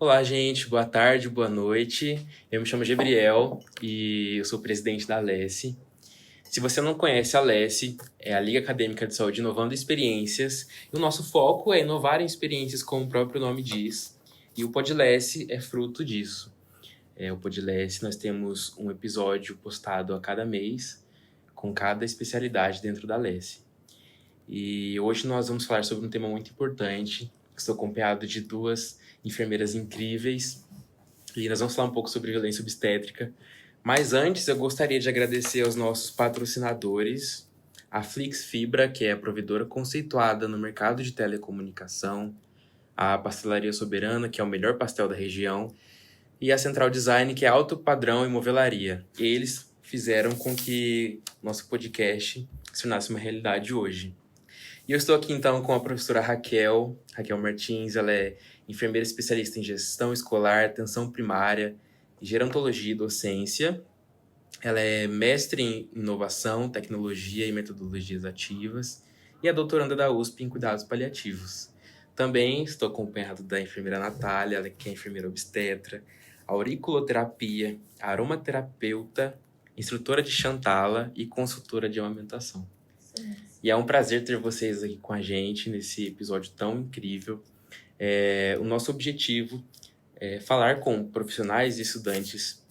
Olá, gente. Boa tarde, boa noite. Eu me chamo Gabriel e eu sou presidente da Alesse. Se você não conhece a Alesse, é a Liga Acadêmica de Saúde Inovando Experiências. E o nosso foco é inovar em experiências, como o próprio nome diz. E o Podlesse é fruto disso. O Podlesse, nós temos um episódio postado a cada mês, com cada especialidade dentro da Alesse. E hoje nós vamos falar sobre um tema muito importante. Estou acompanhado de duas enfermeiras incríveis e nós vamos falar um pouco sobre violência obstétrica. Mas antes, eu gostaria de agradecer aos nossos patrocinadores, a Flix Fibra, que é a provedora conceituada no mercado de telecomunicação, a Pastelaria Soberana, que é o melhor pastel da região, e a Central Design, que é alto padrão em movelaria. Eles fizeram com que nosso podcast se tornasse uma realidade hoje. E eu estou aqui então com a professora Raquel Martins. Ela é enfermeira especialista em gestão escolar, atenção primária, gerontologia e docência. Ela é mestre em inovação, tecnologia e metodologias ativas e é doutoranda da USP em cuidados paliativos. Também estou acompanhado da enfermeira Natália, ela que é enfermeira obstetra, auriculoterapia, aromaterapeuta, instrutora de Chantala e consultora de amamentação. E é um prazer ter vocês aqui com a gente nesse episódio tão incrível. O nosso objetivo é falar com profissionais e estudantes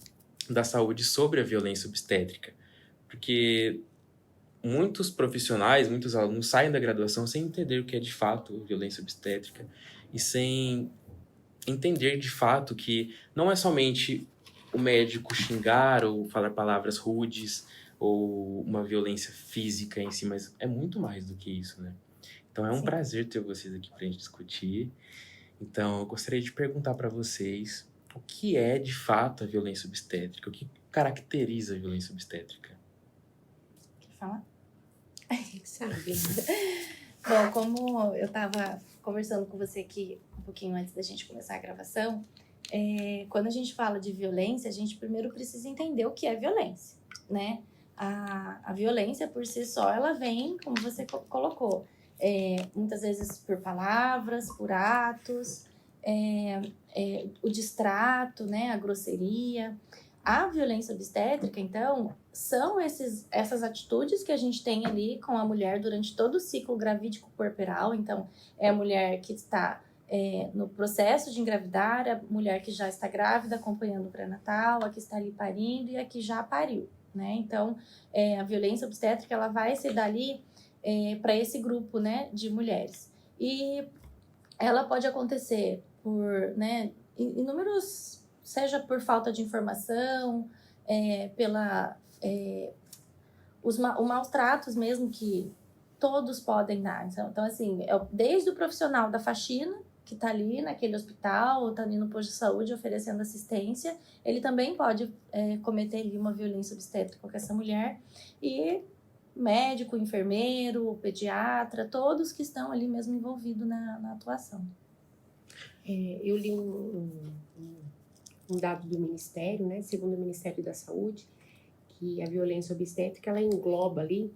da saúde sobre a violência obstétrica, porque muitos profissionais, muitos alunos saem da graduação sem entender o que é de fato violência obstétrica e sem entender de fato que não é somente o médico xingar ou falar palavras rudes ou uma violência física em si, mas é muito mais do que isso, né? Então é um prazer ter vocês aqui para a gente discutir. Então eu gostaria de perguntar para vocês o que é de fato a violência obstétrica, o que caracteriza a violência obstétrica? Quer falar? Sabe. Bom, como eu estava conversando com você aqui um pouquinho antes da gente começar a gravação, quando a gente fala de violência, a gente primeiro precisa entender o que é violência, né? A violência por si só, ela vem, como você colocou, muitas vezes por palavras, por atos, o distrato, né? A grosseria. A violência obstétrica, então, são essas atitudes que a gente tem ali com a mulher durante todo o ciclo gravídico puerperal. Então, é a mulher que está no processo de engravidar, a mulher que já está grávida, acompanhando o pré-natal, a que está ali parindo e a que já pariu, né? Então, a violência obstétrica, ela vai ser dali para esse grupo, né, de mulheres. E ela pode acontecer por, né, inúmeros, seja por falta de informação, os maus tratos mesmo que todos podem dar. Então assim, desde o profissional da faxina, que está ali naquele hospital, ou está ali no posto de saúde oferecendo assistência, ele também pode cometer ali uma violência obstétrica com essa mulher. E médico, enfermeiro, pediatra, todos que estão ali mesmo envolvidos na atuação. Eu li um dado do Ministério, né, segundo o Ministério da Saúde, que a violência obstétrica, ela engloba ali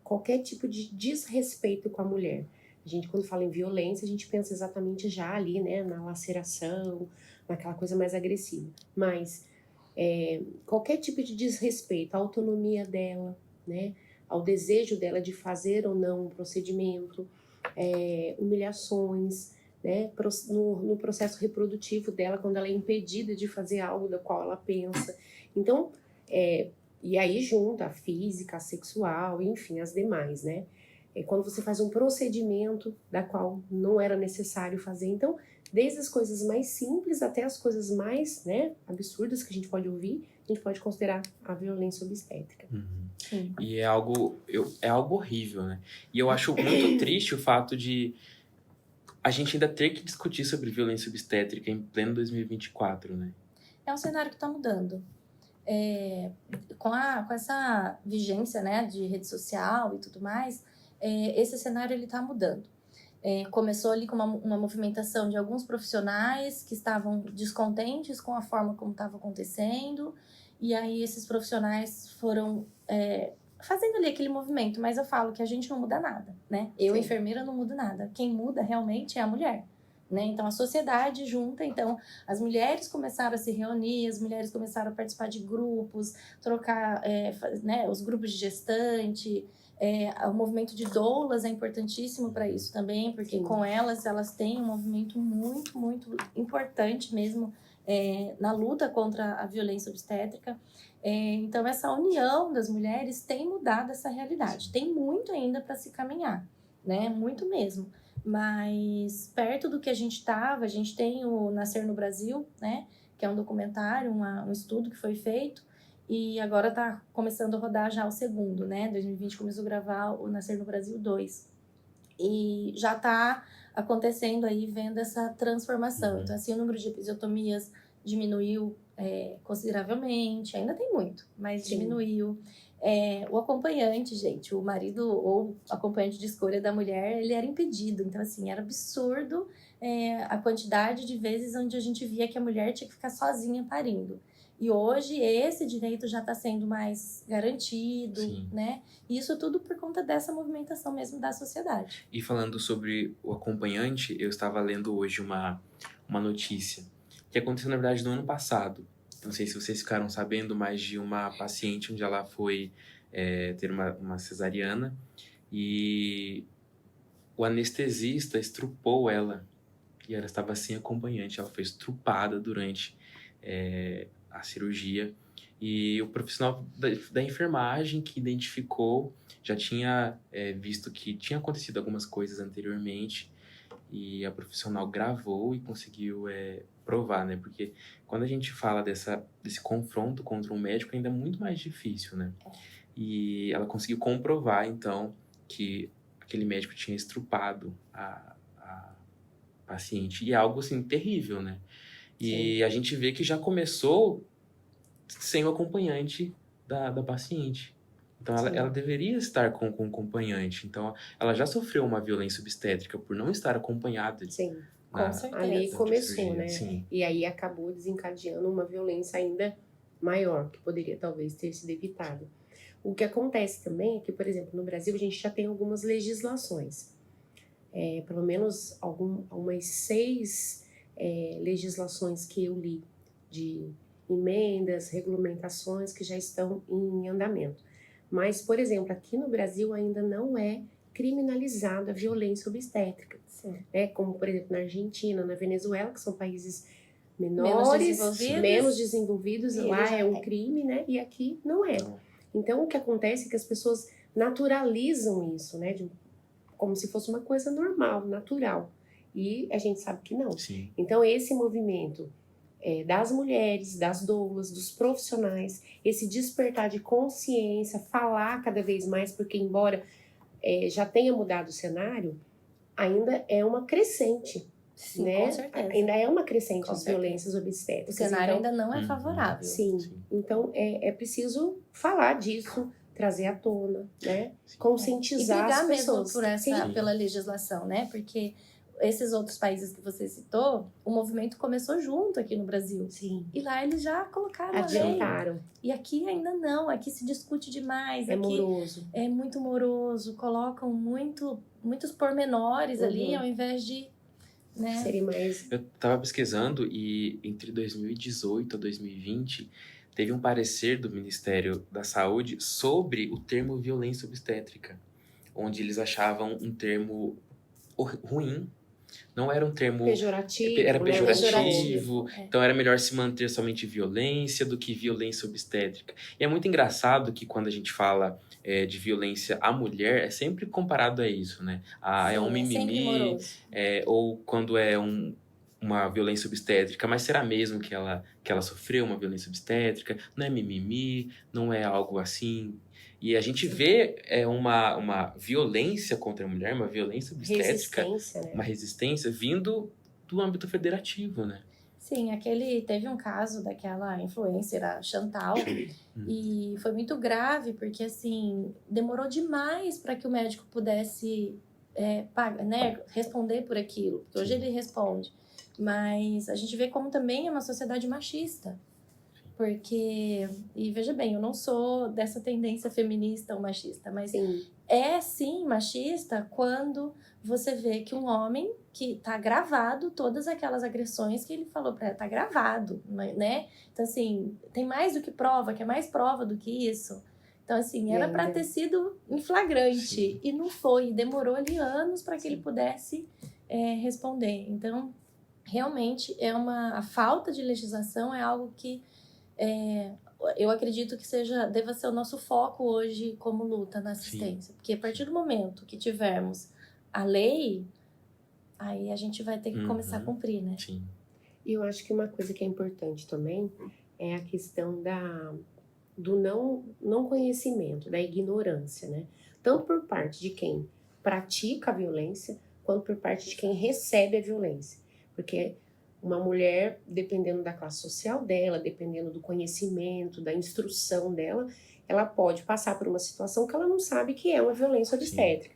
qualquer tipo de desrespeito com a mulher. A gente, quando fala em violência, a gente pensa exatamente já ali, né, na laceração, naquela coisa mais agressiva. Mas qualquer tipo de desrespeito à autonomia dela, né, ao desejo dela de fazer ou não um procedimento, humilhações, né, no processo reprodutivo dela, quando ela é impedida de fazer algo da qual ela pensa. Então, e aí junta a física, a sexual, enfim, as demais, né? Quando você faz um procedimento da qual não era necessário fazer. Então, desde as coisas mais simples até as coisas mais, né, absurdas que a gente pode ouvir, a gente pode considerar a violência obstétrica. Uhum. E é algo horrível, né? E eu acho muito triste o fato de a gente ainda ter que discutir sobre violência obstétrica em pleno 2024, né? É um cenário que está mudando. Com essa vigência, né, de rede social e tudo mais, esse cenário ele está mudando. Começou ali com uma movimentação de alguns profissionais que estavam descontentes com a forma como estava acontecendo, e aí esses profissionais foram fazendo ali aquele movimento, mas eu falo que a gente não muda nada, né? Eu, enfermeira, não mudo nada. Quem muda realmente é a mulher, né? Então, a sociedade junta, então, as mulheres começaram a se reunir, as mulheres começaram a participar de grupos, trocar, né, os grupos de gestante, o movimento de doulas é importantíssimo para isso também, porque Sim. com elas têm um movimento muito, muito importante mesmo na luta contra a violência obstétrica. Então, essa união das mulheres tem mudado essa realidade. Tem muito ainda para se caminhar, né? Muito mesmo. Mas perto do que a gente tem o Nascer no Brasil, né? Que é um documentário, um estudo que foi feito. E agora está começando a rodar já o segundo, né? 2020 começou a gravar o Nascer no Brasil 2. E já está acontecendo aí, vendo essa transformação. Então, assim, o número de episiotomias diminuiu consideravelmente. Ainda tem muito, mas Sim. diminuiu. O acompanhante, gente, o marido ou acompanhante de escolha da mulher, ele era impedido. Então, assim, era absurdo a quantidade de vezes onde a gente via que a mulher tinha que ficar sozinha parindo. E hoje esse direito já está sendo mais garantido, Sim. né? E isso tudo por conta dessa movimentação mesmo da sociedade. E falando sobre o acompanhante, eu estava lendo hoje uma notícia que aconteceu, na verdade, no ano passado. Não sei se vocês ficaram sabendo, mas de uma paciente onde ela foi ter uma cesariana e o anestesista estrupou ela e ela estava sem acompanhante. Ela foi estrupada durante a cirurgia e o profissional da enfermagem que identificou já tinha visto que tinha acontecido algumas coisas anteriormente e a profissional gravou e conseguiu provar, né? Porque quando a gente fala desse confronto contra um médico, ainda é muito mais difícil, né? E ela conseguiu comprovar, então, que aquele médico tinha estrupado a paciente. E é algo, assim, terrível, né? E Sim. a gente vê que já começou sem o acompanhante da paciente. Então, ela deveria estar com o acompanhante. Então, ela já sofreu uma violência obstétrica por não estar acompanhada. Sim. Com certeza. Ali começou, né? Sim. E aí acabou desencadeando uma violência ainda maior, que poderia talvez ter sido evitada. O que acontece também é que, por exemplo, no Brasil a gente já tem algumas legislações. Pelo menos algumas 6 legislações que eu li de emendas, regulamentações que já estão em andamento. Mas, por exemplo, aqui no Brasil ainda não é criminalizada a violência obstétrica. Sim. Como, por exemplo, na Argentina, na Venezuela, que são países menores, menos desenvolvidos, lá é um crime, né? E aqui não é. Então, o que acontece é que as pessoas naturalizam isso, né? Como se fosse uma coisa normal, natural. E a gente sabe que não. Sim. Então, esse movimento das mulheres, das doulas, dos profissionais, esse despertar de consciência, falar cada vez mais, porque embora já tenha mudado o cenário, ainda é uma crescente. Sim, né? com certeza. Ainda é uma crescente Com as certeza. violências obstétricas. O cenário então, ainda não é favorável. Sim. Então é preciso falar disso, trazer à tona, né? Conscientizar e brigar as pessoas. mesmo pela legislação, né? Porque esses outros países que você citou, o movimento começou junto aqui no Brasil. Sim. E lá eles já colocaram a lei. Adiantaram. E aqui ainda não, aqui se discute demais. É aqui moroso. É muito moroso, colocam muitos pormenores ali, ao invés de... né? Seria mais... Eu tava pesquisando e entre 2018 a 2020 teve um parecer do Ministério da Saúde sobre o termo violência obstétrica, onde eles achavam um termo ruim. Não era um termo... pejorativo. Era né? pejorativo. Então era melhor se manter somente violência do que violência obstétrica. E é muito engraçado que quando a gente fala de violência à mulher, é sempre comparado a isso, né? Sim, é um mimimi, ou quando é uma violência obstétrica, mas será mesmo que ela sofreu uma violência obstétrica? Não é mimimi, não é algo assim... E a gente vê uma violência contra a mulher, uma violência obstétrica, resistência, né? uma resistência vindo do âmbito federativo, né? Sim, teve um caso daquela influencer, a Chantal, e foi muito grave, porque assim, demorou demais para que o médico pudesse responder por aquilo. Porque hoje ele responde. Mas a gente vê como também é uma sociedade machista. Porque, e veja bem, eu não sou dessa tendência feminista ou machista, mas Sim. sim machista quando você vê que um homem que tá gravado todas aquelas agressões que ele falou pra ela, tá gravado, né? Então, assim, tem mais do que prova, que é mais prova do que isso. Então, assim, era pra ter sido em flagrante, Sim. e não foi, demorou ali anos para que ele pudesse responder. Então, realmente, a falta de legislação é algo que eu acredito que deva ser o nosso foco hoje como luta na assistência. Porque a partir do momento que tivermos a lei, aí a gente vai ter que começar a cumprir, né? Sim. E eu acho que uma coisa que é importante também é a questão do não conhecimento, da ignorância, né? Tanto por parte de quem pratica a violência, quanto por parte de quem recebe a violência. Porque uma mulher, dependendo da classe social dela, dependendo do conhecimento, da instrução dela, ela pode passar por uma situação que ela não sabe que é uma violência obstétrica,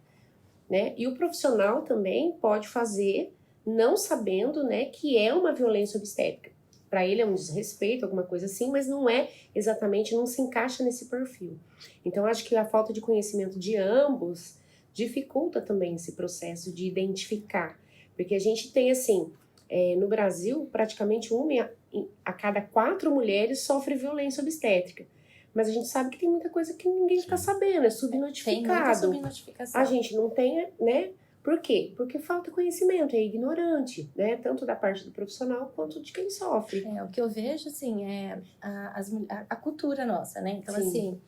né? E o profissional também pode fazer não sabendo, né, que é uma violência obstétrica. Para ele é um desrespeito, alguma coisa assim, mas não é exatamente, não se encaixa nesse perfil. Então, acho que a falta de conhecimento de ambos dificulta também esse processo de identificar. Porque a gente tem, assim, no Brasil, praticamente 1 a cada 4 mulheres sofre violência obstétrica. Mas a gente sabe que tem muita coisa que ninguém está sabendo, é subnotificado. Tem muita subnotificação. A gente não tem, né? Por quê? Porque falta conhecimento, é ignorante, né? Tanto da parte do profissional quanto de quem sofre. O que eu vejo, assim, é a cultura nossa, né? Então, Sim.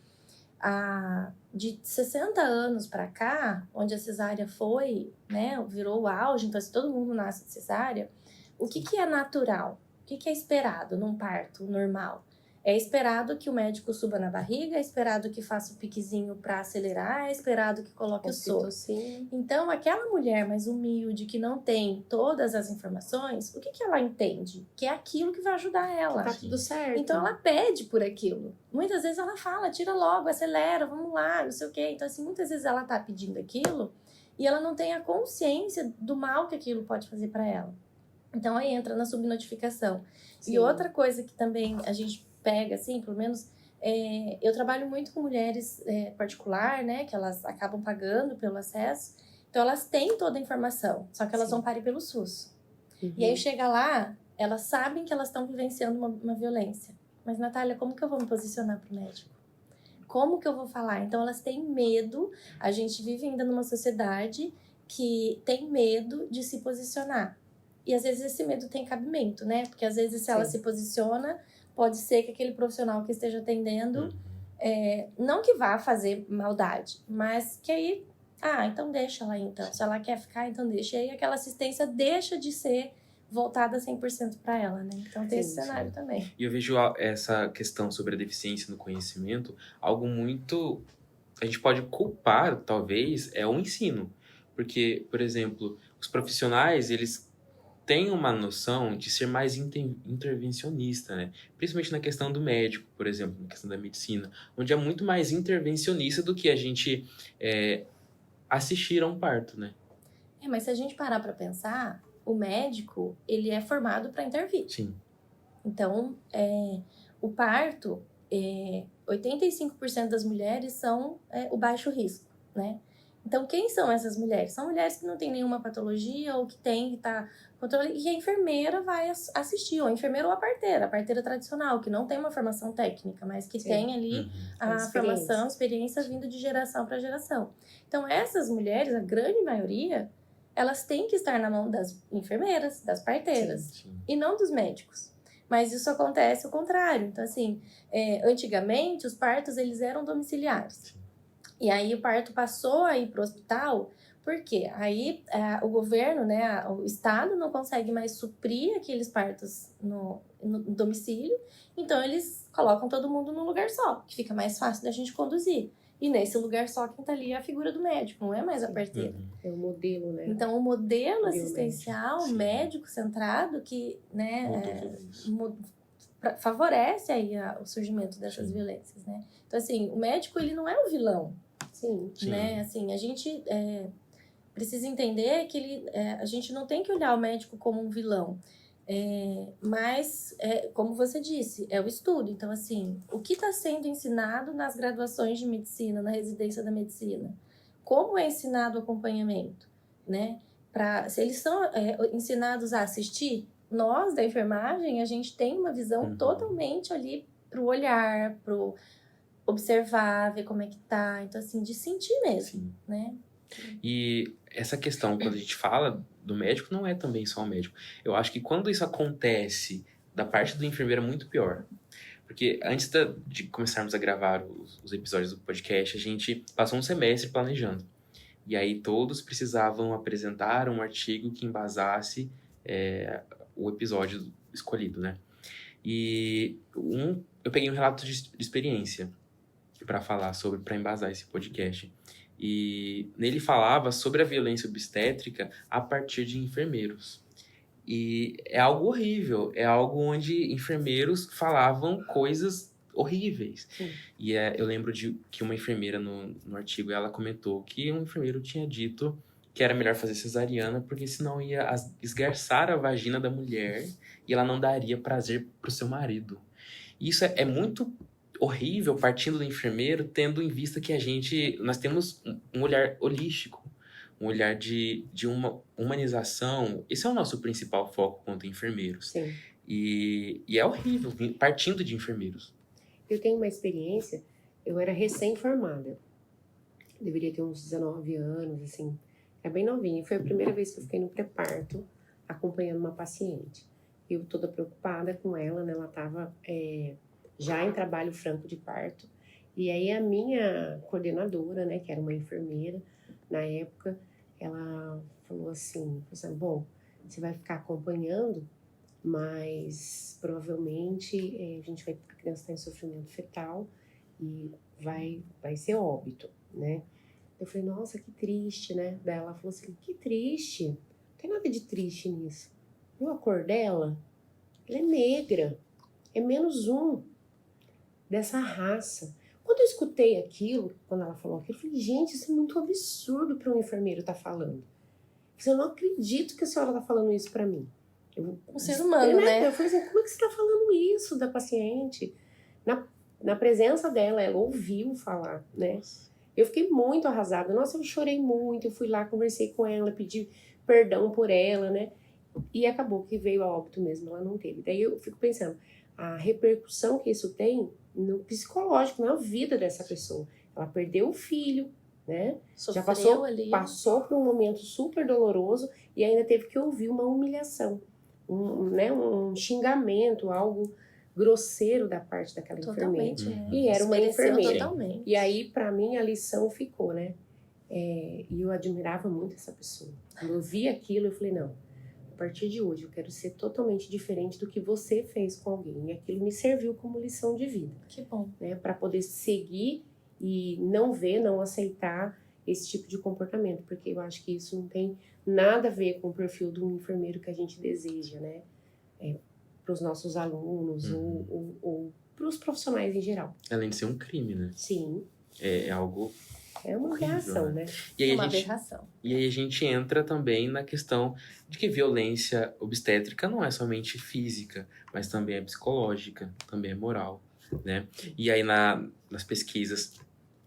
assim, de 60 anos pra cá, onde a cesárea foi, né, virou o auge, então, assim, todo mundo nasce de cesárea, o que é natural? O que é esperado num parto normal? É esperado que o médico suba na barriga, é esperado que faça o piquezinho para acelerar, é esperado que coloque o soro. Então, aquela mulher mais humilde, que não tem todas as informações, o que ela entende? Que é aquilo que vai ajudar ela. Tá tudo certo. Então, ela pede por aquilo. Muitas vezes ela fala, tira logo, acelera, vamos lá, não sei o quê. Então, assim, muitas vezes ela tá pedindo aquilo e ela não tem a consciência do mal que aquilo pode fazer para ela. Então, aí entra na subnotificação. Sim. E outra coisa que também a gente pega, assim, pelo menos, eu trabalho muito com mulheres particular, né, que elas acabam pagando pelo acesso, então elas têm toda a informação, só que elas vão parir pelo SUS. Uhum. E aí chega lá, elas sabem que elas estão vivenciando uma violência. Mas, Natália, como que eu vou me posicionar pro médico? Como que eu vou falar? Então elas têm medo, a gente vive ainda numa sociedade que tem medo de se posicionar. E às vezes esse medo tem cabimento, né? Porque às vezes se ela se posiciona, pode ser que aquele profissional que esteja atendendo, não que vá fazer maldade, mas que aí, então deixa ela aí, então. Se ela quer ficar, então deixa. E aí aquela assistência deixa de ser voltada 100% para ela, né? Então tem esse cenário também. E eu vejo essa questão sobre a deficiência no conhecimento, algo muito... A gente pode culpar, talvez, o ensino. Porque, por exemplo, os profissionais, eles têm uma noção de ser mais intervencionista, né? Principalmente na questão do médico, por exemplo, na questão da medicina, onde é muito mais intervencionista do que a gente assistir a um parto, né? Mas se a gente parar para pensar, o médico, ele é formado para intervir. Sim. Então, o parto, 85% das mulheres são o baixo risco, né? Então, quem são essas mulheres? São mulheres que não têm nenhuma patologia ou que tá controle, e a enfermeira vai assistir, ou a enfermeira ou a parteira tradicional, que não tem uma formação técnica, mas que tem ali a formação, experiência vindo de geração para geração. Então, essas mulheres, a grande maioria, elas têm que estar na mão das enfermeiras, das parteiras, e não dos médicos. Mas isso acontece ao contrário. Então, assim, antigamente, os partos, eles eram domiciliares. E aí, o parto passou a ir para o hospital, porque aí o governo, né, o Estado não consegue mais suprir aqueles partos no domicílio, então eles colocam todo mundo num lugar só, que fica mais fácil da gente conduzir. E nesse lugar só, quem tá ali é a figura do médico, não é mais a parteira. É o modelo, né? Então, o modelo assistencial, médico-centrado, que, né, favorece aí o surgimento dessas violências, né? Então, assim, o médico, ele não é o vilão. Sim. Né? Assim, a gente precisa entender que a gente não tem que olhar o médico como um vilão. Mas, como você disse, é o estudo. Então, assim, o que está sendo ensinado nas graduações de medicina, na residência da medicina? Como é ensinado o acompanhamento, né? se eles são ensinados a assistir, nós da enfermagem, a gente tem uma visão totalmente ali pro olhar, pro observar, ver como é que tá. Então, assim, de sentir mesmo, Sim. né? E essa questão, quando a gente fala do médico, não é também só o médico. Eu acho que quando isso acontece da parte do enfermeiro é muito pior. Porque antes de começarmos a gravar os episódios do podcast, a gente passou um semestre planejando. E aí todos precisavam apresentar um artigo que embasasse o episódio escolhido, né? E eu peguei um relato de experiência para falar sobre, para embasar esse podcast. E nele falava sobre a violência obstétrica a partir de enfermeiros. E é algo horrível, é algo onde enfermeiros falavam coisas horríveis. Sim. E eu lembro de que uma enfermeira no artigo, ela comentou que um enfermeiro tinha dito que era melhor fazer cesariana porque senão ia esgarçar a vagina da mulher e ela não daria prazer pro seu marido. E isso é muito horrível partindo do enfermeiro, tendo em vista que nós temos um olhar holístico, um olhar de uma humanização. Esse é o nosso principal foco quanto enfermeiros. Sim. E é horrível, partindo de enfermeiros. Eu tenho uma experiência, eu era recém-formada. Deveria ter uns 19 anos, assim. Era bem novinha. Foi a primeira vez que eu fiquei no pré-parto, acompanhando uma paciente. Eu toda preocupada com ela, né? Ela estava já em trabalho franco de parto. E aí a minha coordenadora, né, que era uma enfermeira, na época, ela falou assim, bom, você vai ficar acompanhando, mas provavelmente a criança está em sofrimento fetal e vai ser óbito, né? Eu falei, nossa, que triste, né? Daí ela falou assim, que triste, não tem nada de triste nisso. Viu a cor dela? Ela é negra, é -1 dessa raça. Quando eu escutei aquilo, quando ela falou aquilo, eu falei, gente, isso é muito absurdo para um enfermeiro estar falando. Eu não acredito que a senhora está falando isso para mim. Um ser humano, né? Eu falei assim, como é que você está falando isso da paciente? Na presença dela, ela ouviu falar, né? Eu fiquei muito arrasada. Nossa, eu chorei muito. Eu fui lá, conversei com ela, pedi perdão por ela, né? E acabou que veio a óbito mesmo, ela não teve. Daí eu fico pensando, a repercussão que isso tem no psicológico, na vida dessa pessoa. Ela perdeu o filho, né? Sofreu Já passou por um momento super doloroso e ainda teve que ouvir uma humilhação, um xingamento, algo grosseiro da parte daquela totalmente, enfermeira. né? E era uma enfermeira. Totalmente. E aí, para mim, a lição ficou, né? E eu admirava muito essa pessoa. Quando eu vi aquilo, eu falei, não, a partir de hoje eu quero ser totalmente diferente do que você fez com alguém. E aquilo me serviu como lição de vida. Que bom. Né? Para poder seguir e não aceitar esse tipo de comportamento. Porque eu acho que isso não tem nada a ver com o perfil do enfermeiro que a gente deseja, né? Para os nossos alunos ou para os profissionais em geral. Além de ser um crime, né? Sim. É algo... É uma horrível, reação, né? E aí Uma aberração. E aí a gente entra também na questão de que violência obstétrica não é somente física, mas também é psicológica, também é moral, né? E aí nas pesquisas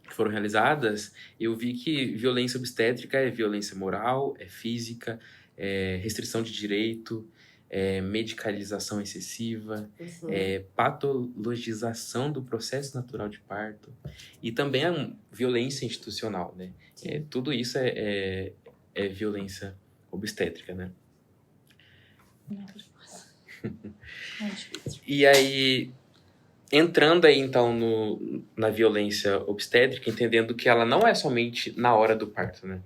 que foram realizadas, eu vi que violência obstétrica é violência moral, é física, é restrição de direito, é medicalização excessiva, é patologização do processo natural de parto e também a violência institucional, né? Tudo isso é violência obstétrica, né? E aí, entrando aí então na violência obstétrica, entendendo que ela não é somente na hora do parto, né?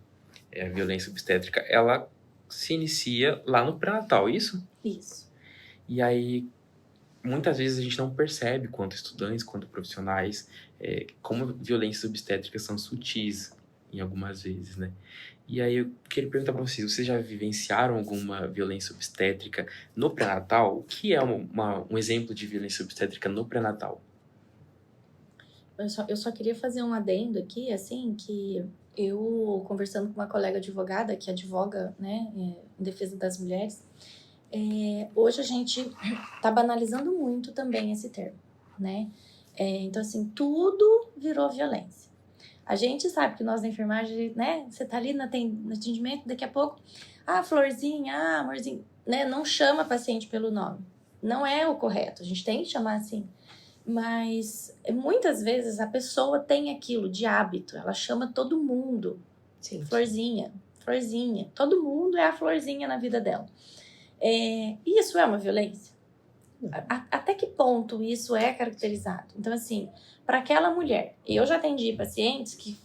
A violência obstétrica, ela se inicia lá no pré-natal, isso? Isso. E aí, muitas vezes a gente não percebe, quanto estudantes, quanto profissionais, como violências obstétricas são sutis, em algumas vezes, né? E aí, eu queria perguntar para vocês já vivenciaram alguma violência obstétrica no pré-natal? O que é um exemplo de violência obstétrica no pré-natal? Eu só queria fazer um adendo aqui, assim, que eu, conversando com uma colega advogada que advoga, né, em defesa das mulheres, hoje a gente tá banalizando muito também esse termo, né? Então, assim, tudo virou violência. A gente sabe que nós da enfermagem, né, você tá ali no atendimento, daqui a pouco Ah, florzinha, ah, amorzinho, né? Não chama paciente pelo nome. Não é o correto, a gente tem que chamar assim. Mas muitas vezes a pessoa tem aquilo de hábito, ela chama todo mundo. Sim. Florzinha, florzinha. Todo mundo é a florzinha na vida dela. Isso é uma violência? Até que ponto isso é caracterizado? Então, assim, para aquela mulher, eu já atendi pacientes que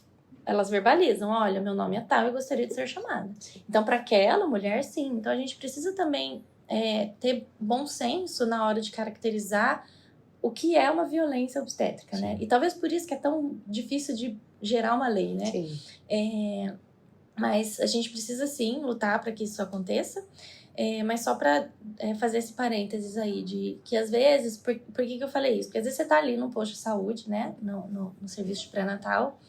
elas verbalizam, olha, meu nome é tal, eu gostaria de ser chamada. Então, para aquela mulher, sim. Então, a gente precisa também ter bom senso na hora de caracterizar o que é uma violência obstétrica, Sim. né? E talvez por isso que é tão difícil de gerar uma lei, né? Sim. Mas a gente precisa, sim, lutar para que isso aconteça. Mas só para fazer esse parênteses aí, de que às vezes, por que eu falei isso? Porque às vezes você tá ali no posto de saúde, né, no serviço de pré-natal,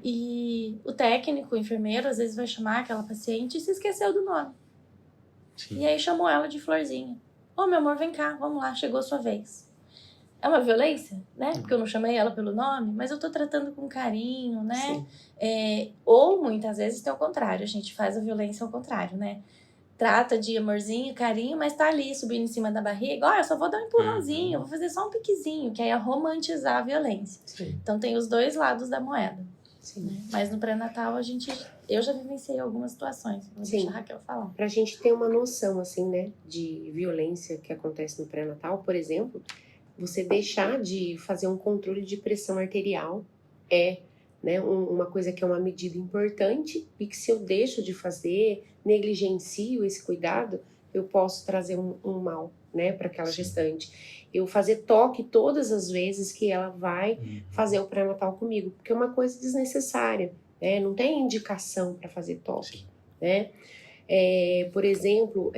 e o técnico, o enfermeiro, às vezes vai chamar aquela paciente e se esqueceu do nome. Sim. E aí chamou ela de florzinha. Ô, meu amor, vem cá, vamos lá, chegou a sua vez. É uma violência, né? Porque eu não chamei ela pelo nome, mas eu tô tratando com carinho, né? Ou muitas vezes tem o contrário, a gente faz a violência ao contrário, né? Trata de amorzinho, carinho, mas tá ali subindo em cima da barriga. Olha, eu só vou dar um empurrãozinho, eu vou fazer só um piquezinho, que aí é romantizar a violência. Sim. Então tem os dois lados da moeda. Sim. Né? Mas no pré-natal eu já vivenciei algumas situações. Vou deixar a Raquel falar. Pra gente ter uma noção, assim, né, de violência que acontece no pré-natal, por exemplo, você deixar de fazer um controle de pressão arterial né, uma coisa que é uma medida importante e que se eu deixo de fazer, negligencio esse cuidado, eu posso trazer um mal, né, para aquela gestante. Eu fazer toque todas as vezes que ela vai fazer o pré-natal comigo, porque é uma coisa desnecessária, né, não tem indicação para fazer toque, né. Por exemplo,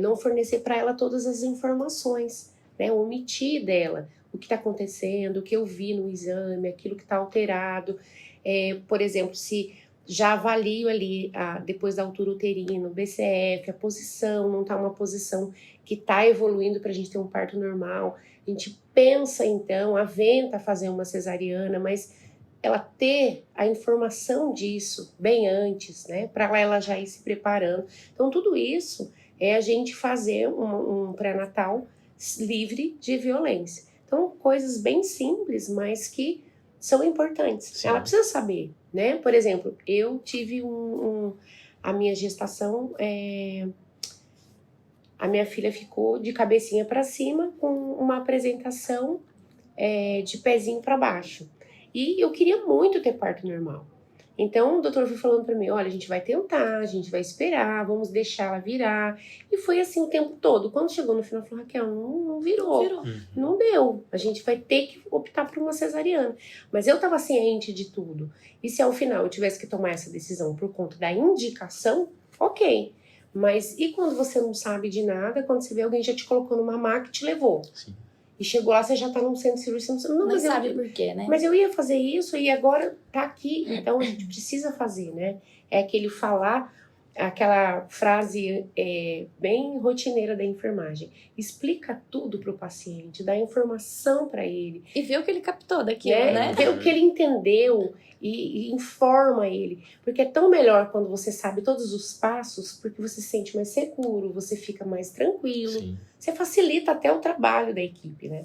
não fornecer para ela todas as informações, né, omitir dela o que está acontecendo, o que eu vi no exame, aquilo que está alterado. Por exemplo, se já avalio ali, depois da altura uterina, o BCF, a posição, não está uma posição que está evoluindo para a gente ter um parto normal. A gente pensa, então, aventa fazer uma cesariana, mas ela ter a informação disso bem antes, né, para ela já ir se preparando. Então, tudo isso é a gente fazer um pré-natal livre de violência. Então, coisas bem simples, mas que são importantes. Sim. Ela precisa saber, né? Por exemplo, eu tive a minha gestação, a minha filha ficou de cabecinha para cima com uma apresentação de pezinho para baixo. E eu queria muito ter parto normal. Então, o doutor foi falando para mim, olha, a gente vai tentar, a gente vai esperar, vamos deixar ela virar. E foi assim o tempo todo. Quando chegou no final, eu falei, Raquel, não virou. Não deu. A gente vai ter que optar por uma cesariana. Mas eu estava ciente de tudo. E se ao final eu tivesse que tomar essa decisão por conta da indicação, ok. Mas e quando você não sabe de nada, quando você vê alguém já te colocou numa maca e te levou? Sim. E chegou lá, você já tá num centro cirúrgico, você não sabe por quê, né? Mas eu ia fazer isso e agora tá aqui. Então a gente precisa fazer, né? É aquele falar, aquela frase bem rotineira da enfermagem. Explica tudo pro paciente, dá informação para ele. E vê o que ele captou daquilo, né? Vê o que ele entendeu e informa ele. Porque é tão melhor quando você sabe todos os passos, porque você se sente mais seguro, você fica mais tranquilo. Sim. Você facilita até o trabalho da equipe, né?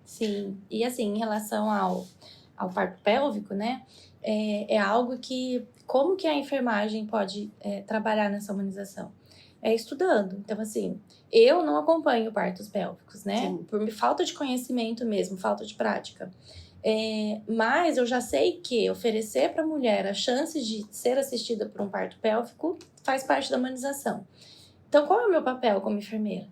Sim, e assim, em relação ao parto pélvico, né, é algo que, como que a enfermagem pode trabalhar nessa humanização? Estudando. Então, assim, eu não acompanho partos pélvicos, né, Sim. por falta de conhecimento mesmo, falta de prática. Mas eu já sei que oferecer para a mulher a chance de ser assistida por um parto pélvico faz parte da humanização. Então, qual é o meu papel como enfermeira?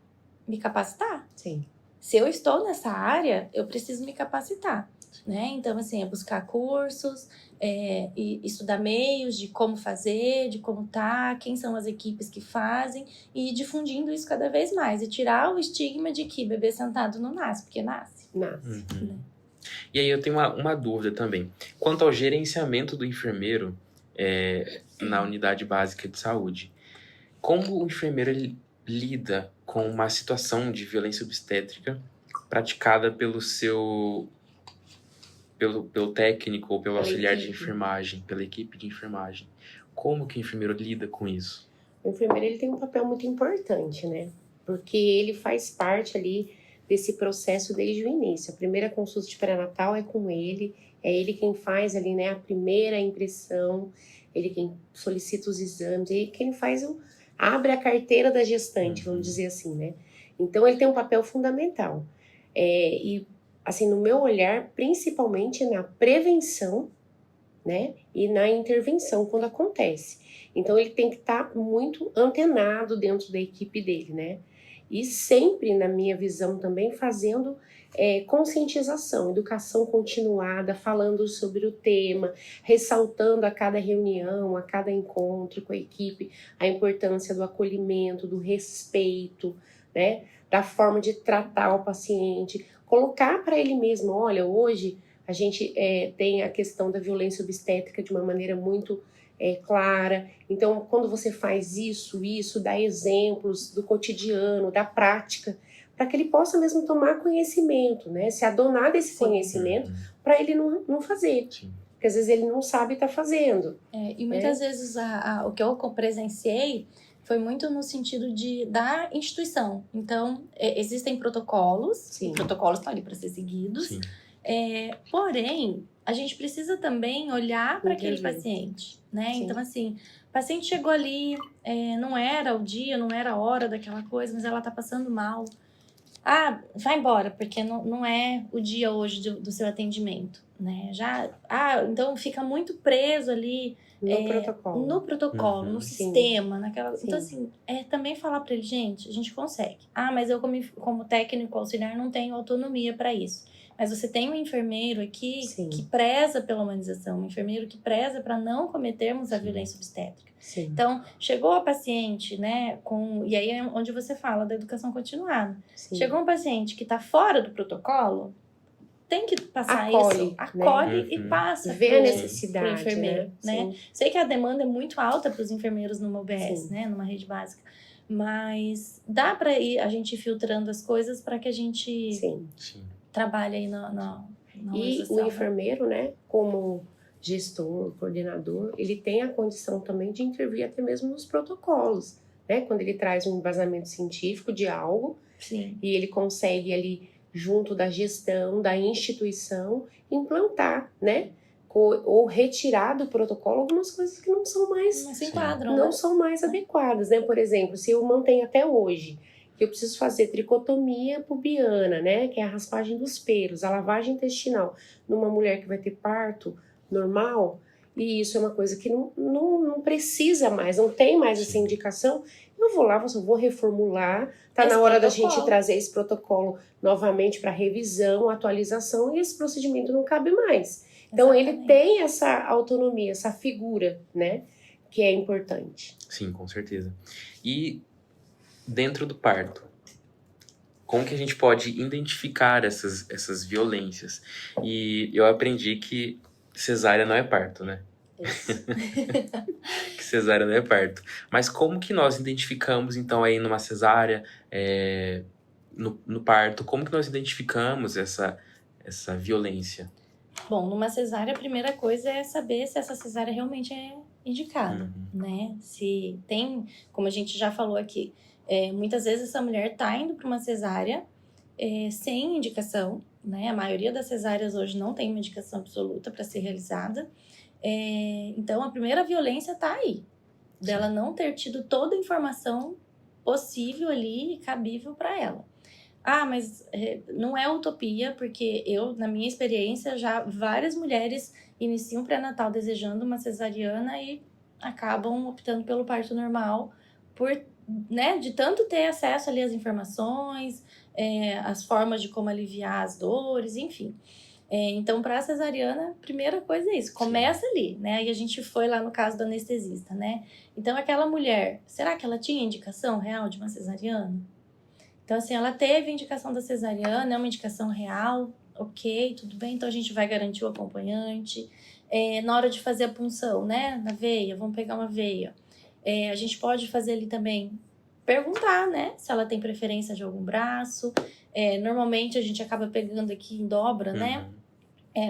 Me capacitar. Sim. Se eu estou nessa área, eu preciso me capacitar, né? Então, assim, é buscar cursos, e estudar meios de como fazer, de como tá, quem são as equipes que fazem, e ir difundindo isso cada vez mais. E tirar o estigma de que bebê sentado não nasce, porque nasce. Nasce. Né? E aí eu tenho uma dúvida também. Quanto ao gerenciamento do enfermeiro na unidade básica de saúde, como o enfermeiro lida com uma situação de violência obstétrica praticada pelo técnico ou pelo auxiliar de enfermagem, pela equipe de enfermagem? Como que o enfermeiro lida com isso? O enfermeiro, ele tem um papel muito importante, né? Porque ele faz parte ali desse processo desde o início. A primeira consulta de pré-natal é com ele, é ele quem faz ali, né, a primeira impressão, ele quem solicita os exames, ele quem abre a carteira da gestante, vamos dizer assim, né? Então, ele tem um papel fundamental. E, assim, no meu olhar, principalmente na prevenção, né, e na intervenção, quando acontece. Então, ele tem que estar muito antenado dentro da equipe dele, né? E sempre, na minha visão também, fazendo conscientização, educação continuada, falando sobre o tema, ressaltando a cada reunião, a cada encontro com a equipe, a importância do acolhimento, do respeito, né? Da forma de tratar o paciente, colocar para ele mesmo, olha, hoje a gente tem a questão da violência obstétrica de uma maneira muito clara. Então, quando você faz isso, dá exemplos do cotidiano, da prática, para que ele possa mesmo tomar conhecimento, né? Se adonar desse conhecimento para ele não fazer. Sim. Porque às vezes ele não sabe estar fazendo. E muitas vezes o que eu presenciei foi muito no sentido da instituição. Então, existem protocolos, Sim. Os protocolos estão ali para ser seguidos. Sim. Porém, a gente precisa também olhar para aquele paciente, né? Sim. Então, assim, o paciente chegou ali, não era o dia, não era a hora daquela coisa, mas ela tá passando mal. Ah, vai embora, porque não é o dia hoje do seu atendimento, né? Então fica muito preso ali no protocolo, no sistema, naquela. Sim. Então, assim, também falar para ele, gente, a gente consegue. Ah, mas eu, como técnico auxiliar, não tenho autonomia para isso. Mas você tem um enfermeiro aqui que preza pela humanização, um enfermeiro que preza para não cometermos a violência obstétrica. Sim. Então, chegou a paciente, né, e aí é onde você fala da educação continuada. Sim. Chegou um paciente que está fora do protocolo, tem que passar acolhe e passa. Vê a necessidade, pro enfermeiro, né? Sei que a demanda é muito alta para os enfermeiros numa UBS, né, numa rede básica. Mas dá para a gente ir filtrando as coisas para que a gente trabalhe aí na E o enfermeiro, né, como gestor, coordenador, ele tem a condição também de intervir até mesmo nos protocolos, né? Quando ele traz um embasamento científico de algo, e ele consegue ali, junto da gestão, da instituição, implantar, né? Ou retirar do protocolo algumas coisas que não são mais... Não se enquadram, não são mais adequadas, né? Por exemplo, se eu mantenho até hoje que eu preciso fazer tricotomia pubiana, né? Que é a raspagem dos pelos, a lavagem intestinal, numa mulher que vai ter parto normal, e isso é uma coisa que não precisa mais, não tem mais essa indicação, eu vou lá, vou reformular, tá na hora da gente trazer esse protocolo novamente para revisão, atualização, e esse procedimento não cabe mais. Então, ele tem essa autonomia, essa figura, né, que é importante. Sim, com certeza. E dentro do parto, como que a gente pode identificar essas violências? E eu aprendi que cesárea não é parto, né? Isso. Que cesárea não é parto. Mas como que nós identificamos, então, aí numa cesárea, no parto, como que nós identificamos essa violência? Bom, numa cesárea, a primeira coisa é saber se essa cesárea realmente é indicada, né? Se tem, como a gente já falou aqui, muitas vezes essa mulher tá indo para uma cesárea sem indicação, né? A maioria das cesáreas hoje não tem uma indicação absoluta para ser realizada. Então, a primeira violência tá aí, dela não ter tido toda a informação possível ali e cabível para ela. Ah, mas não é utopia, porque na minha experiência, já várias mulheres iniciam pré-natal desejando uma cesariana e acabam optando pelo parto normal, né, de tanto ter acesso ali às informações, as formas de como aliviar as dores, enfim. Então, para a cesariana, a primeira coisa é isso, começa ali, né? E a gente foi lá no caso do anestesista, né? Então, aquela mulher, será que ela tinha indicação real de uma cesariana? Então, assim, ela teve a indicação da cesariana, é uma indicação real, ok, tudo bem, então a gente vai garantir o acompanhante. Na hora de fazer a punção, né, na veia, vamos pegar uma veia. A gente pode fazer ali também, perguntar, né, se ela tem preferência de algum braço. Normalmente a gente acaba pegando aqui em dobra, né?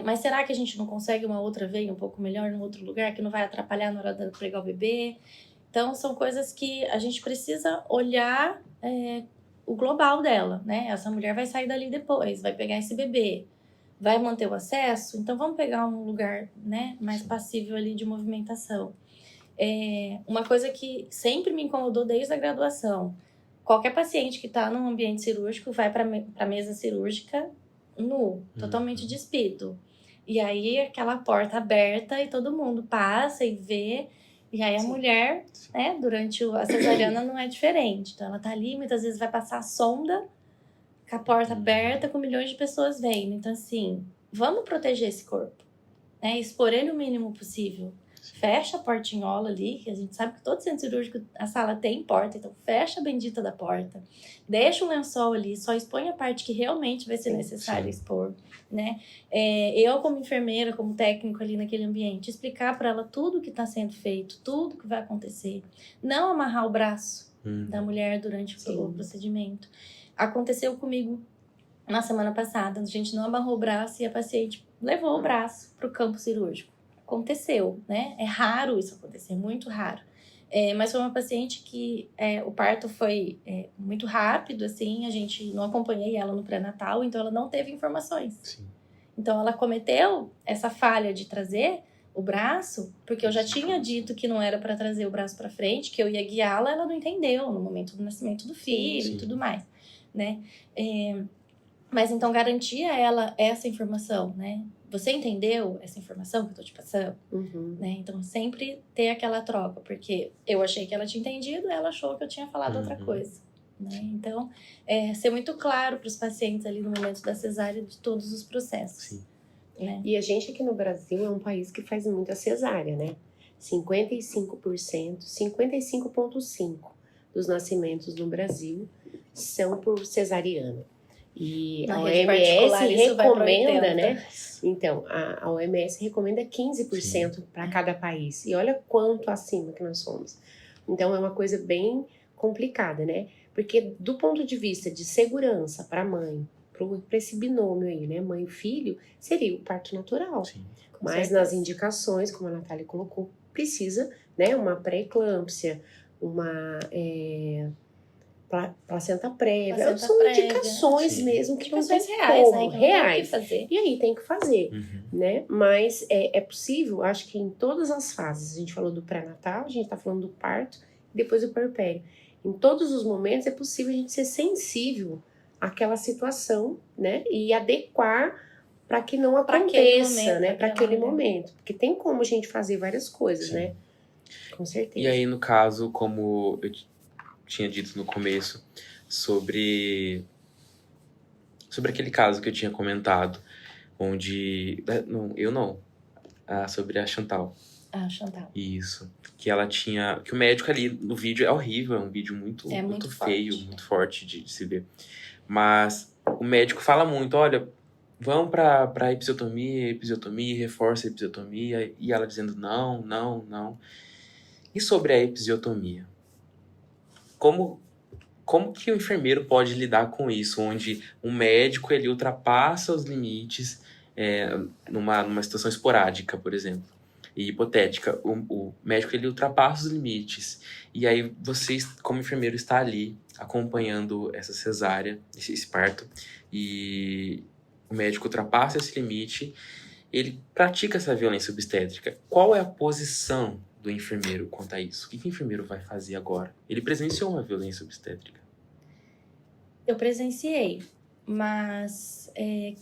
Mas será que a gente não consegue uma outra veia um pouco melhor em outro lugar, que não vai atrapalhar na hora de pregar o bebê? Então, são coisas que a gente precisa olhar o global dela, né? Essa mulher vai sair dali depois, vai pegar esse bebê, vai manter o acesso, então vamos pegar um lugar, né, mais passível ali de movimentação. Uma coisa que sempre me incomodou desde a graduação, qualquer paciente que está num ambiente cirúrgico vai para a mesa cirúrgica nu, totalmente despido. E aí aquela porta aberta e todo mundo passa e vê. E aí a mulher, né, durante a cesariana não é diferente. Então ela tá ali, muitas vezes vai passar a sonda com a porta aberta, com milhões de pessoas vendo. Então assim, vamos proteger esse corpo, né? Expor ele o mínimo possível. Fecha a portinhola ali, que a gente sabe que todo centro cirúrgico, a sala tem porta, então fecha a bendita da porta. Deixa um lençol ali, só expõe a parte que realmente vai ser necessário expor, né? Eu, como enfermeira, como técnico ali naquele ambiente, explicar para ela tudo que está sendo feito, tudo que vai acontecer. Não amarrar o braço da mulher durante o procedimento. Aconteceu comigo na semana passada, a gente não amarrou o braço e a paciente levou o braço para o campo cirúrgico. Aconteceu, né? É raro isso acontecer, muito raro. Mas foi uma paciente que o parto foi muito rápido, assim, a gente não acompanhei ela no pré-natal, então ela não teve informações. Sim. Então ela cometeu essa falha de trazer o braço, porque eu já tinha dito que não era para trazer o braço para frente, que eu ia guiá-la, ela não entendeu no momento do nascimento do filho e tudo mais, né? Mas então garantia a ela essa informação, né? Você entendeu essa informação que eu tô te passando? Né? Então, sempre ter aquela troca, porque eu achei que ela tinha entendido, ela achou que eu tinha falado outra coisa. Né? Então, ser muito claro para os pacientes ali no momento da cesárea de todos os processos. Sim. Né? E a gente aqui no Brasil é um país que faz muita cesárea, né? 55% dos nascimentos no Brasil são por cesariana. E a OMS recomenda, né? Então, a OMS recomenda 15% para cada país. E olha quanto acima que nós somos. Então, é uma coisa bem complicada, né? Porque do ponto de vista de segurança para a mãe, para esse binômio aí, né? Mãe e filho, seria o parto natural. Sim. Mas nas indicações, como a Natália colocou, precisa, né? Uma pré-eclâmpsia, uma... placenta prévia, são indicações mesmo que não tem reais, como, né? reais. E aí tem que fazer, né? Mas é possível, acho que em todas as fases, a gente falou do pré-natal, a gente tá falando do parto, e depois do puerpério. Em todos os momentos é possível a gente ser sensível àquela situação, né? E adequar para que não aconteça, né? Para aquele momento. Porque tem como a gente fazer várias coisas, né? Com certeza. E aí, no caso, como eu tinha dito no começo, sobre aquele caso que eu tinha comentado, onde... sobre a Chantal. Ah, Chantal. Isso. Que ela tinha... Que o médico ali no vídeo é horrível, é um vídeo muito feio, muito forte de se ver. Mas o médico fala muito, olha, vão pra episiotomia, reforça a episiotomia. E ela dizendo não, não, não. E sobre a episiotomia? Como que o enfermeiro pode lidar com isso, onde um médico ele ultrapassa os limites numa situação esporádica, por exemplo, e hipotética, o médico ele ultrapassa os limites, e aí você, como enfermeiro, está ali acompanhando essa cesárea, esse parto, e o médico ultrapassa esse limite, ele pratica essa violência obstétrica. Qual é a posição do enfermeiro quanto a isso? O que o enfermeiro vai fazer agora? Ele presenciou uma violência obstétrica. Eu presenciei, mas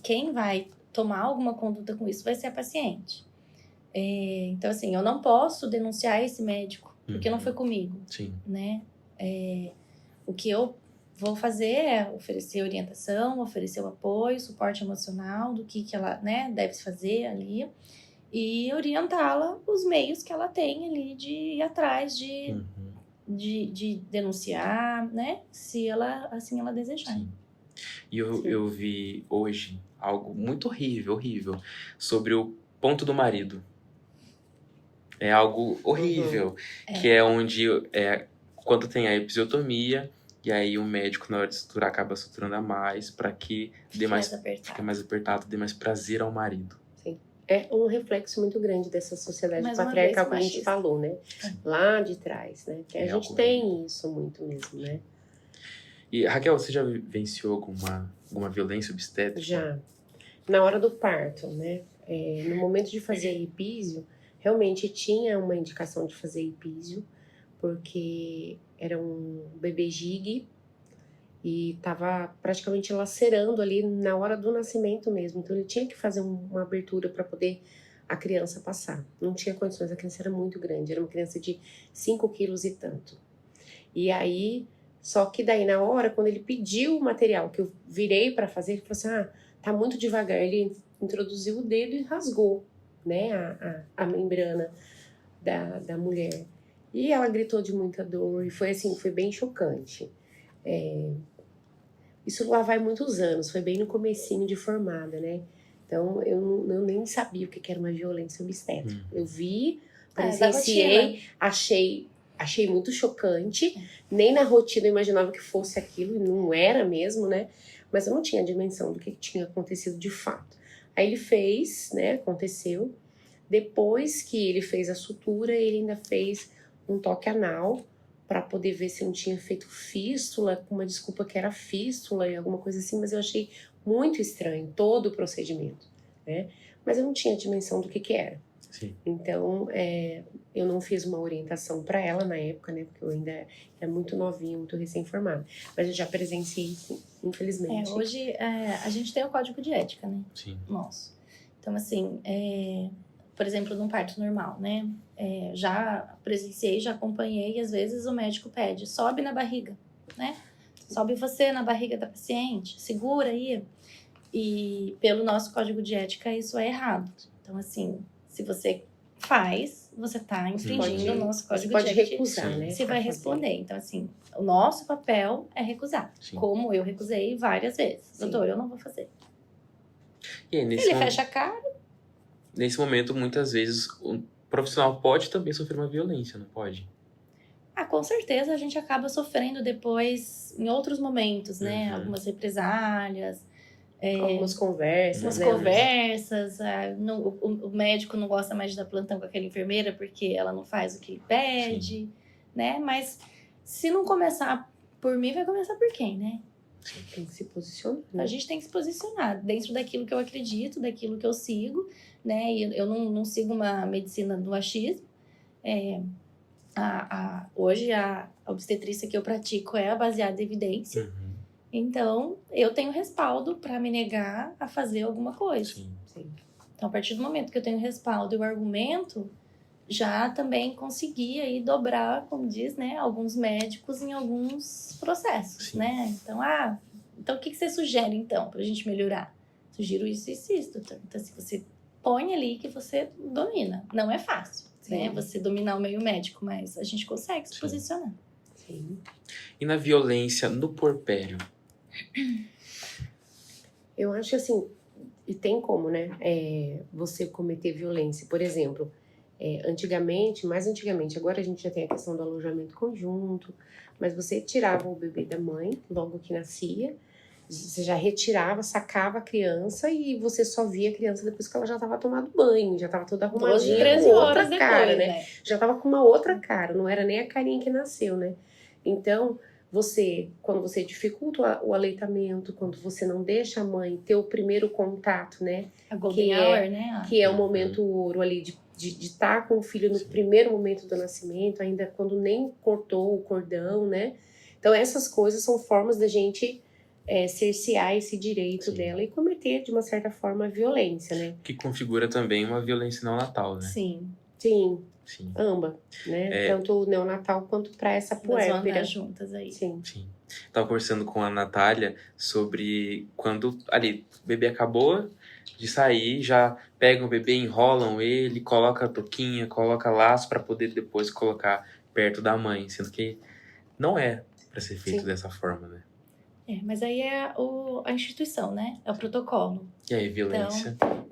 quem vai tomar alguma conduta com isso vai ser a paciente. Então, assim, eu não posso denunciar esse médico, porque não foi comigo. Sim. Né? O que eu vou fazer é oferecer orientação, oferecer o apoio, suporte emocional do que ela, né, deve fazer ali e orientá-la os meios que ela tem ali de ir atrás de denunciar, né, se ela assim ela desejar. Sim. E eu vi hoje algo muito horrível sobre o ponto do marido. É algo horrível, que é onde quando tem a episiotomia, e aí o médico, na hora de suturar, acaba suturando a mais para que fique mais apertado, dê mais prazer ao marido. Sim. é um reflexo muito grande dessa sociedade Mais uma patriarcal vez, que a gente machista. falou, né? Lá de trás, né? Que a É gente algo tem isso muito mesmo, né? E, Raquel, você já vivenciou alguma violência obstétrica? Já. Na hora do parto, né? No momento de fazer epísio, realmente tinha uma indicação de fazer epísio, porque era um bebê gig e tava praticamente lacerando ali na hora do nascimento mesmo. Então ele tinha que fazer uma abertura para poder a criança passar. Não tinha condições, a criança era muito grande, era uma criança de 5 quilos e tanto. E aí, só que daí na hora, quando ele pediu o material que eu virei para fazer, ele falou assim, tá muito devagar. Ele introduziu o dedo e rasgou, né, a membrana da mulher. E ela gritou de muita dor e foi assim, foi bem chocante. Isso lá vai muitos anos, foi bem no comecinho de formada, né? Então, eu nem sabia o que era uma violência obstétrica. Eu vi, Da presenciei, rotina. achei muito chocante. Nem na rotina eu imaginava que fosse aquilo, e não era mesmo, né? Mas eu não tinha a dimensão do que tinha acontecido de fato. Aí ele fez, né? Aconteceu. Depois que ele fez a sutura, ele ainda fez um toque anal para poder ver se não tinha feito fístula, com uma desculpa que era fístula e alguma coisa assim, mas eu achei muito estranho todo o procedimento, né? Mas eu não tinha dimensão do que era. Sim. Então, eu não fiz uma orientação para ela na época, né? Porque eu ainda era muito novinha, muito recém-formada. Mas eu já presenciei, sim, infelizmente. Hoje a gente tem o código de ética, né? Sim. Nosso. Então, assim, por exemplo, num parto normal, né? Já presenciei, já acompanhei, e às vezes o médico pede, sobe na barriga, né? Sobe você na barriga da paciente, segura aí. E pelo nosso código de ética, isso é errado. Então, assim, se você faz, você tá infringindo o nosso código pode de ética. recusar, Sim. né? Você vai responder. Então, assim, o nosso papel é recusar. Sim. Como eu recusei várias vezes. Sim. Doutor, eu não vou fazer. E aí, Ele fecha a cara. nesse momento, muitas vezes, o profissional pode também sofrer uma violência, não pode? Com certeza a gente acaba sofrendo depois em outros momentos, né? Uhum. Algumas represálias, Algumas conversas, umas né? conversas. O médico não gosta mais de dar plantão com aquela enfermeira porque ela não faz o que ele pede, né? Mas se não começar por mim, vai começar por quem, né? Tem que se posicionar. A gente tem que se posicionar dentro daquilo que eu acredito, daquilo que eu sigo, né? E eu não sigo uma medicina do achismo. Hoje a obstetrícia que eu pratico é baseada em evidência. Uhum. Então, eu tenho respaldo para me negar a fazer alguma coisa. Sim. Sim. Então, a partir do momento que eu tenho respaldo e o argumento, já também consegui aí dobrar, como diz, né, alguns médicos em alguns processos, Sim. né? Então o que você sugere, então, pra gente melhorar? Sugiro isso e isso, doutor. Então, se você põe ali que você domina. Não é fácil, né? Você dominar o meio médico, mas a gente consegue se posicionar. Sim. E na violência no puerpério? Eu acho assim, e tem como, né? Você cometer violência. Por exemplo, mais antigamente, agora a gente já tem a questão do alojamento conjunto, mas você tirava o bebê da mãe logo que nascia, você já retirava, sacava a criança e você só via a criança depois que ela já estava tomando banho, já estava toda 12, arrumadinha, 13 com horas outra depois, cara, né? Já estava com uma outra cara, não era nem a carinha que nasceu, né? Então, quando você dificulta o aleitamento, quando você não deixa a mãe ter o primeiro contato, né? A golden hour, né? Que é o momento ouro ali de estar com o filho no primeiro momento do nascimento, ainda quando nem cortou o cordão, né? Então, essas coisas são formas da gente cercear esse direito dela e cometer, de uma certa forma, a violência, né? Que configura também uma violência neonatal, né? Sim. Sim. Sim. Ambas, né? Tanto o neonatal quanto para essa puérpera. Juntas aí. Sim. Sim. Tava conversando com a Natália sobre quando ali o bebê acabou de sair, já pegam o bebê, enrolam ele, coloca a touquinha, coloca laço para poder depois colocar perto da mãe, sendo que não é para ser feito dessa forma, né? Mas aí é a instituição, né? É o protocolo. E aí, violência? Então,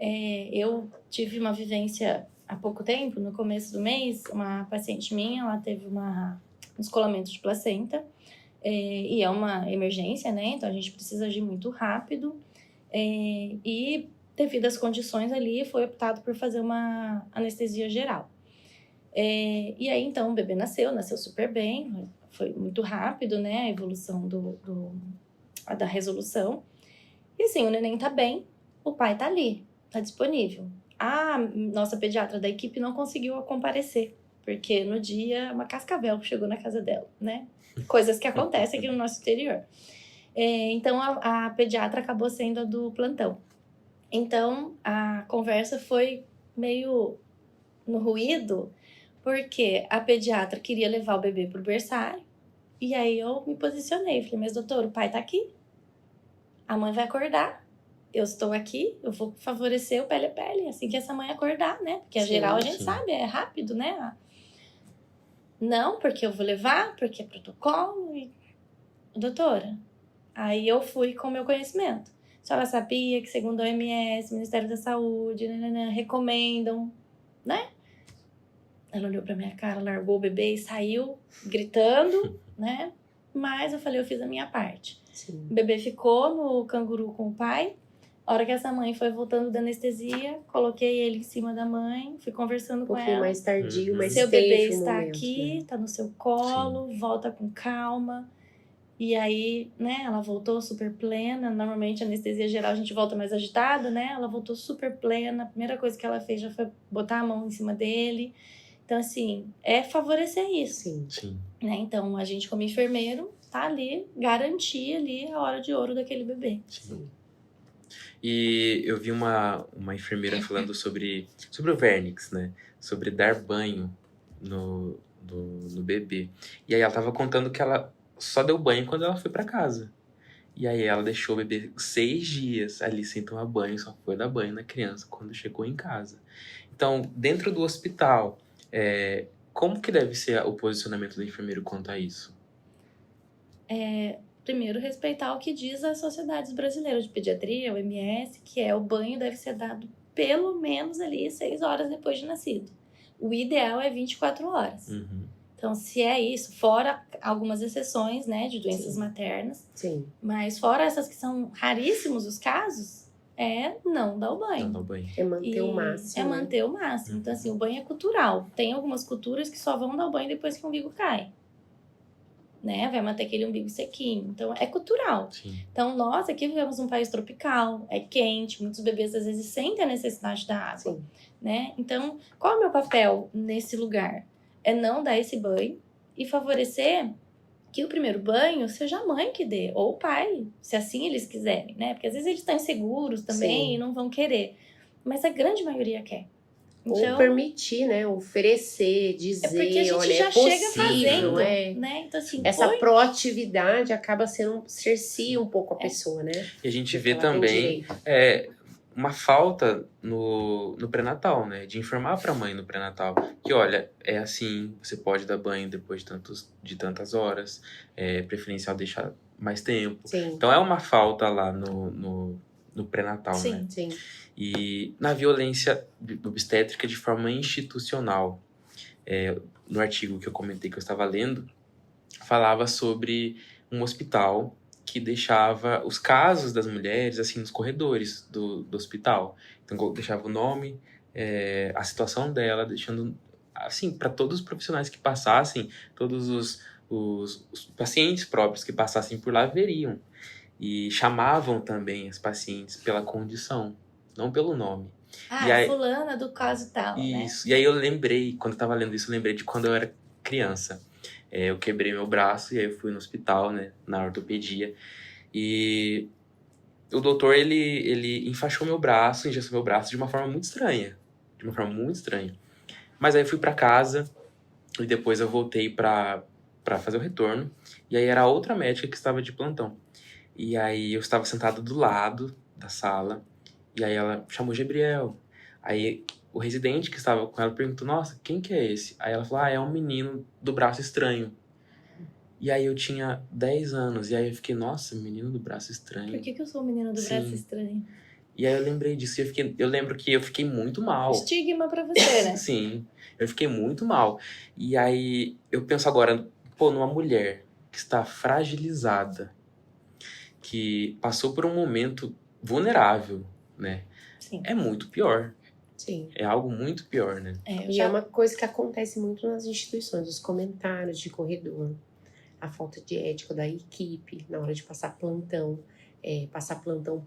eu tive uma vivência há pouco tempo, no começo do mês, uma paciente minha, ela teve um descolamento de placenta, e é uma emergência, né? Então, a gente precisa agir muito rápido. E devido às condições ali, foi optado por fazer uma anestesia geral. E aí, então, o bebê nasceu super bem, foi muito rápido, né, a evolução da resolução. E assim, o neném tá bem, o pai tá ali, tá disponível. A nossa pediatra da equipe não conseguiu comparecer, porque no dia uma cascavel chegou na casa dela, né? Coisas que acontecem aqui no nosso interior. Então, a pediatra acabou sendo a do plantão. Então, a conversa foi meio no ruído, porque a pediatra queria levar o bebê pro berçário, e aí eu me posicionei. Falei, mas doutor, o pai tá aqui, a mãe vai acordar, eu estou aqui, eu vou favorecer o pele a pele, assim que essa mãe acordar, né? Porque a geral a gente sabe, é rápido, né? Não, porque eu vou levar, porque é protocolo. E... Doutora, aí eu fui com o meu conhecimento. A senhora sabia que, segundo a OMS, Ministério da Saúde, recomendam, né? Ela olhou pra minha cara, largou o bebê e saiu gritando, né? Mas eu falei, eu fiz a minha parte. Sim. O bebê ficou no canguru com o pai. A hora que essa mãe foi voltando da anestesia, coloquei ele em cima da mãe, fui conversando com ela. Um pouquinho mais tardio, mas seu bebê teve está momento, aqui, né? tá no seu colo, volta com calma. E aí, né, ela voltou super plena. Normalmente, a anestesia geral, a gente volta mais agitada, né? Ela voltou super plena. A primeira coisa que ela fez já foi botar a mão em cima dele. Então, assim, é favorecer isso. Sim. Né? Então, a gente como enfermeiro tá ali, garantir ali a hora de ouro daquele bebê. Sim. E eu vi uma enfermeira falando sobre o vernix, né? Sobre dar banho no bebê. E aí ela tava contando que ela só deu banho quando ela foi pra casa. E aí ela deixou o bebê 6 dias ali sem tomar banho, só foi dar banho na criança quando chegou em casa. Então, dentro do hospital, como que deve ser o posicionamento do enfermeiro quanto a isso? Primeiro, respeitar o que diz as sociedades brasileiras de pediatria, o OMS, que o banho deve ser dado pelo menos ali 6 horas depois de nascido. O ideal é 24 horas. Uhum. Então, se é isso, fora algumas exceções, né, de doenças maternas. Sim. Mas fora essas que são raríssimos os casos, não dar o banho. Não dá o banho. É manter o máximo. É manter o máximo. Então, assim, o banho é cultural. Tem algumas culturas que só vão dar o banho depois que o umbigo cai. Né? Vai manter aquele umbigo sequinho. Então, é cultural. Sim. Então, nós aqui vivemos num país tropical, é quente, muitos bebês às vezes sentem a necessidade da água. Sim. Né? Então, qual é o meu papel nesse lugar? É não dar esse banho e favorecer que o primeiro banho seja a mãe que dê, ou o pai, se assim eles quiserem, né? Porque às vezes eles estão inseguros também. Sim. E não vão querer. Mas a grande maioria quer. Então, ou permitir, né? Oferecer, dizer, porque a gente olha, já é possível, chega fazendo, né? Então, assim, essa proatividade acaba sendo cerceia um pouco a pessoa, né? E a gente porque vê também uma falta no pré-natal, né? De informar pra mãe no pré-natal que, olha, é assim, você pode dar banho depois de tantas horas, é preferencial deixar mais tempo. Sim. Então é uma falta lá no pré-natal, sim, né? Sim. E na violência obstétrica de forma institucional, no artigo que eu comentei que eu estava lendo, falava sobre um hospital que deixava os casos das mulheres assim nos corredores do hospital. Então deixava o nome, a situação dela, deixando assim para todos os profissionais que passassem, todos os pacientes próprios que passassem por lá veriam. E chamavam também as pacientes pela condição, não pelo nome. E aí, fulana do caso tal, isso. Né? E aí eu lembrei, quando eu tava lendo isso, eu lembrei de quando eu era criança. Eu quebrei meu braço e aí eu fui no hospital, né, na ortopedia. E o doutor, ele enfaixou meu braço, engessou meu braço de uma forma muito estranha. De uma forma muito estranha. Mas aí eu fui pra casa e depois eu voltei pra fazer o retorno. E aí era a outra médica que estava de plantão. E aí eu estava sentado do lado da sala. E aí ela chamou Gabriel. Aí o residente que estava com ela perguntou, nossa, quem que é esse? Aí ela falou, é um menino do braço estranho. E aí eu tinha 10 anos. E aí eu fiquei, nossa, menino do braço estranho. Por que eu sou o menino do braço estranho? E aí eu lembrei disso. Eu lembro que eu fiquei muito mal. Estigma pra você, né? Sim, eu fiquei muito mal. E aí eu penso agora, numa mulher que está fragilizada, que passou por um momento vulnerável, né? Sim. É muito pior. Sim. É algo muito pior, né? E é uma coisa que acontece muito nas instituições, os comentários de corredor, a falta de ética da equipe na hora de passar plantão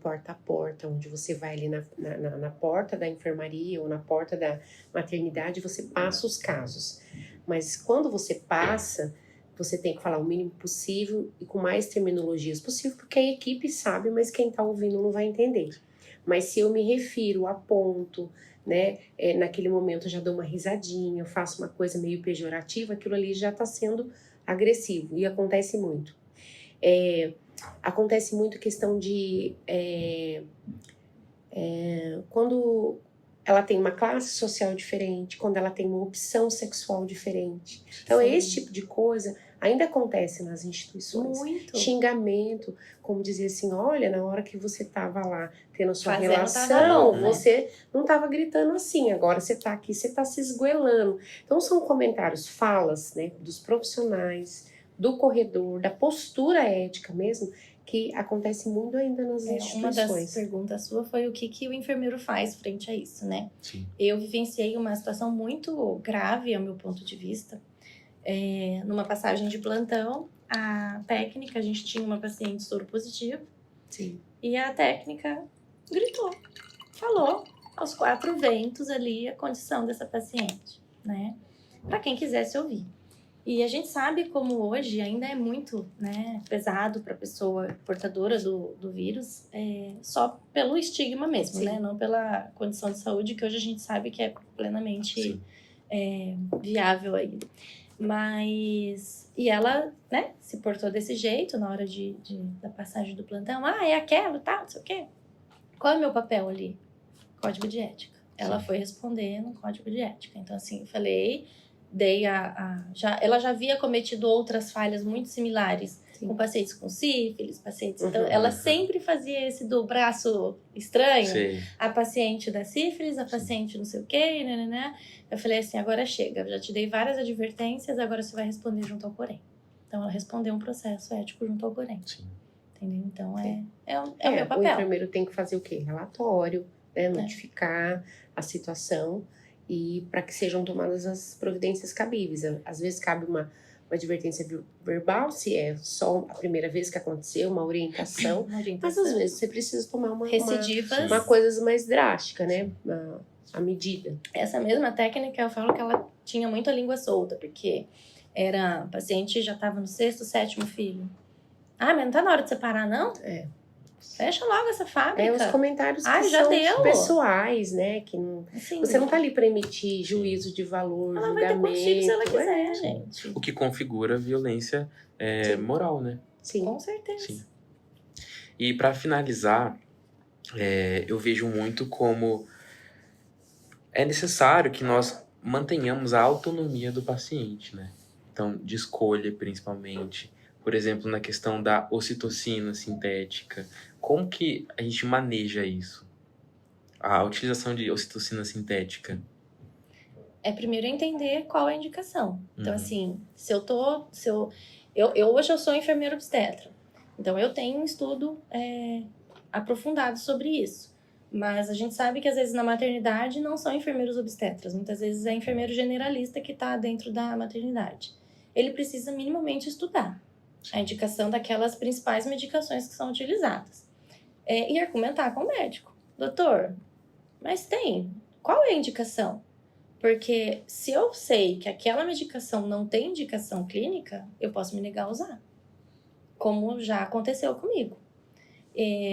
porta a porta, onde você vai ali na porta da enfermaria ou na porta da maternidade, você passa os casos. Mas quando você passa, você tem que falar o mínimo possível e com mais terminologias possível, porque a equipe sabe, mas quem está ouvindo não vai entender. Mas se eu me refiro, aponto, né, naquele momento eu já dou uma risadinha, eu faço uma coisa meio pejorativa, aquilo ali já está sendo agressivo, e acontece muito. Acontece muito questão de quando ela tem uma classe social diferente, quando ela tem uma opção sexual diferente. Então, Sim. esse tipo de coisa ainda acontece nas instituições. Muito. Xingamento, como dizer assim, olha, na hora que você estava lá tendo a sua Fazendo, relação, tava bom, né? você não estava gritando assim, agora você está aqui, você está se esgoelando. Então, são comentários, falas, né, dos profissionais, do corredor, da postura ética mesmo, que acontece muito ainda nas Uma instituições. das perguntas sua foi o que o enfermeiro faz frente a isso, né? Sim. Eu vivenciei uma situação muito grave, ao meu ponto de vista. Numa passagem de plantão, a técnica, a gente tinha uma paciente soro positiva. Sim. E a técnica gritou, falou aos 4 ventos ali a condição dessa paciente, né? Para quem quisesse ouvir. E a gente sabe como hoje ainda é muito, né, pesado para a pessoa portadora do vírus, só pelo estigma mesmo, né? Não pela condição de saúde, que hoje a gente sabe que é plenamente viável aí. Mas... E ela, né, se portou desse jeito na hora da passagem do plantão. Ah, é aquela, tá, não sei o quê. Qual é o meu papel ali? Código de ética. Ela foi responder no código de ética. Então, assim, eu falei... ela já havia cometido outras falhas muito similares. Sim. Com pacientes com sífilis, pacientes... Então, ela sempre fazia esse do braço estranho. Sim. A paciente da sífilis, a paciente não sei o quê, né? Eu falei assim, agora chega. Eu já te dei várias advertências, agora você vai responder junto ao porém. Então, ela respondeu um processo ético junto ao porém. Sim. Entendeu? Então, é o meu papel. O enfermeiro tem que fazer o quê? Relatório, né? Notificar a situação e para que sejam tomadas as providências cabíveis. Às vezes cabe uma advertência verbal, se é só a primeira vez que aconteceu, uma orientação. Mas às vezes você precisa tomar uma coisa mais drástica, né? A medida. Essa mesma técnica, eu falo que ela tinha muita língua solta, porque a paciente já estava no 6º, 7º filho. Ah, mas não tá na hora de separar, não? Fecha logo essa fábrica. Os comentários que são pessoais, né? Que não, assim, você não tá ali para emitir juízo de valor, ela julgamento. Ela vai ter contigo se ela quiser, gente. O que configura violência moral, né? Sim. Com certeza. Sim. E para finalizar, eu vejo muito como é necessário que nós mantenhamos a autonomia do paciente, né? Então, de escolha, principalmente. Por exemplo, na questão da ocitocina sintética. Como que a gente maneja isso? A utilização de ocitocina sintética. Primeiro entender qual é a indicação. Então, assim, hoje eu sou enfermeira obstetra. Então, eu tenho um estudo aprofundado sobre isso. Mas a gente sabe que, às vezes, na maternidade não são enfermeiros obstetras. Muitas vezes é enfermeiro generalista que está dentro da maternidade. Ele precisa minimamente estudar a indicação daquelas principais medicações que são utilizadas. E argumentar com o médico. Doutor, mas qual é a indicação? Porque se eu sei que aquela medicação não tem indicação clínica, eu posso me negar a usar. Como já aconteceu comigo.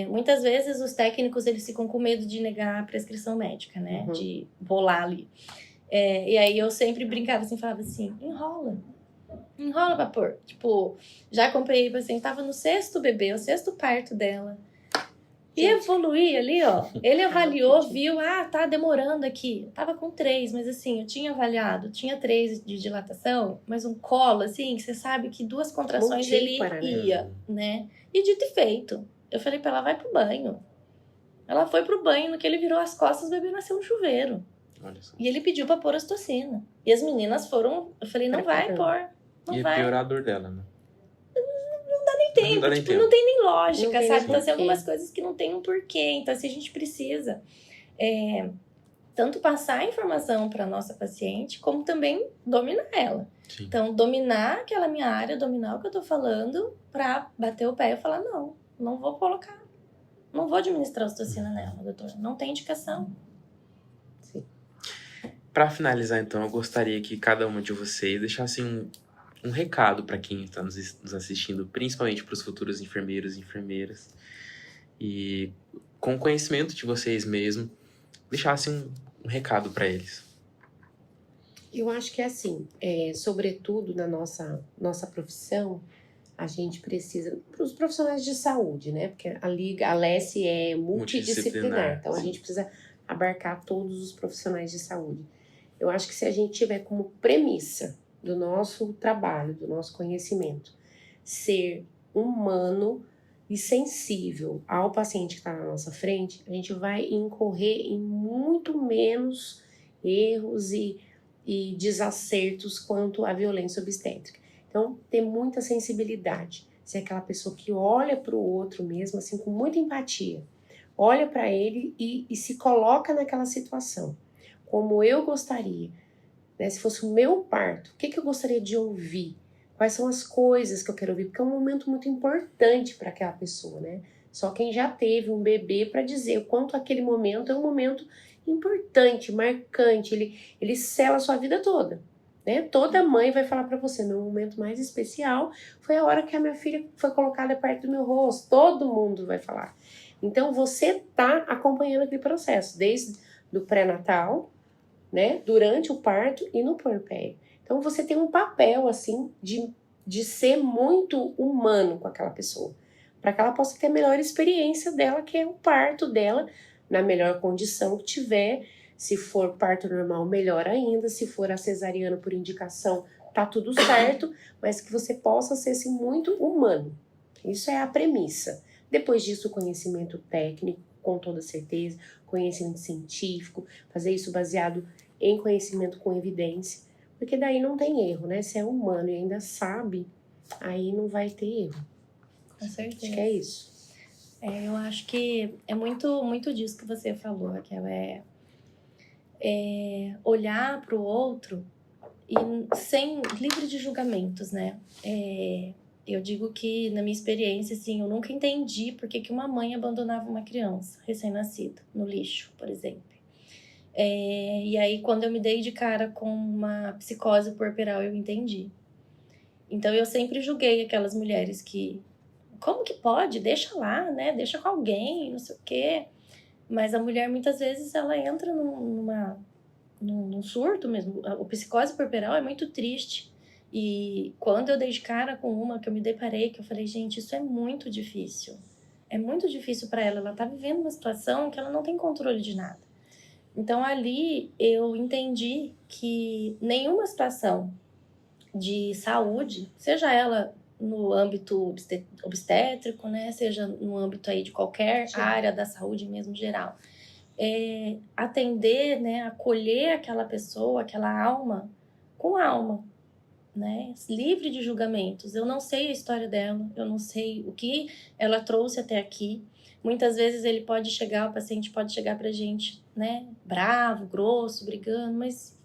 Muitas vezes os técnicos eles ficam com medo de negar a prescrição médica, né? De bolar ali. E aí eu sempre brincava assim, falava assim, enrola pra pôr. Tipo, já acompanhei paciente, tava no 6º bebê, o 6º parto dela. E evoluir ali, ó. Ele avaliou, viu, tá demorando aqui. Tava com 3, mas assim, eu tinha avaliado, tinha 3 de dilatação, mas um colo, assim, que você sabe que 2 contrações ele ia, né? E dito e feito. Eu falei pra ela, vai pro banho. Ela foi pro banho, no que ele virou as costas, o bebê nasceu no chuveiro. Olha só. E ele pediu pra pôr ocitocina. E as meninas foram, eu falei, não vai pôr. Não vai. E vai. piorar a dor dela, né? Não dá nem tempo, dá nem tipo, tempo. não tem nem lógica, Não tem sabe? nem Então, assim, porquê. algumas coisas que não tem um porquê. Então, assim, a gente precisa tanto passar a informação para nossa paciente, como também dominar ela. Sim. Então, dominar aquela minha área, dominar o que eu tô falando, pra bater o pé e falar, não vou colocar. Não vou administrar ocitocina nela, doutor. Não tem indicação. Para finalizar, então, eu gostaria que cada uma de vocês deixasse um recado para quem está nos assistindo, principalmente para os futuros enfermeiros e enfermeiras, e com o conhecimento de vocês mesmos, deixasse um recado para eles. Eu acho que é assim, sobretudo na nossa profissão, a gente precisa, para os profissionais de saúde, né? Porque a LESE é multidisciplinar, então a gente precisa abarcar todos os profissionais de saúde. Eu acho que se a gente tiver como premissa do nosso trabalho, do nosso conhecimento, ser humano e sensível ao paciente que está na nossa frente, a gente vai incorrer em muito menos erros e desacertos quanto à violência obstétrica. Então, ter muita sensibilidade, ser aquela pessoa que olha para o outro mesmo, assim, com muita empatia, olha para ele e se coloca naquela situação, como eu gostaria, né? Se fosse o meu parto, o que eu gostaria de ouvir? Quais são as coisas que eu quero ouvir? Porque é um momento muito importante para aquela pessoa, né? Só quem já teve um bebê para dizer o quanto aquele momento é um momento importante, marcante, ele sela a sua vida toda, né? Toda mãe vai falar para você, meu momento mais especial foi a hora que a minha filha foi colocada perto do meu rosto, todo mundo vai falar. Então você tá acompanhando aquele processo, desde do pré-natal, né? Durante o parto e no puerpério. Então você tem um papel, assim, de ser muito humano com aquela pessoa, para que ela possa ter a melhor experiência dela, que é o parto dela, na melhor condição que tiver. Se for parto normal, melhor ainda. Se for a cesariana por indicação, tá tudo certo, mas que você possa ser, assim, muito humano. Isso é a premissa. Depois disso, conhecimento técnico, com toda certeza, conhecimento científico, fazer isso baseado em conhecimento com evidência, porque daí não tem erro, né? Se é humano e ainda sabe, aí não vai ter erro. Com certeza. Acho que é isso. Eu acho que é muito disso que você falou, Raquel. Olhar para o outro e sem livre de julgamentos, né? Eu digo que, na minha experiência, assim, eu nunca entendi por que uma mãe abandonava uma criança recém-nascida no lixo, por exemplo. E aí, quando eu me dei de cara com uma psicose puerperal, eu entendi. Então, eu sempre julguei aquelas mulheres que... Como que pode? Deixa lá, né? Deixa com alguém, não sei o quê. Mas a mulher, muitas vezes, ela entra num surto mesmo. O psicose puerperal é muito triste. E quando eu dei de cara com uma que eu me deparei, que eu falei, gente, isso é muito difícil. É muito difícil para ela. Ela tá vivendo uma situação que ela não tem controle de nada. Então, ali, eu entendi que nenhuma situação de saúde, seja ela no âmbito obstétrico, né, seja no âmbito aí de qualquer área da saúde mesmo geral, atender, né, acolher aquela pessoa, aquela alma, com alma, né, livre de julgamentos. Eu não sei a história dela, eu não sei o que ela trouxe até aqui. Muitas vezes o paciente pode chegar pra gente, né, bravo, grosso, brigando, mas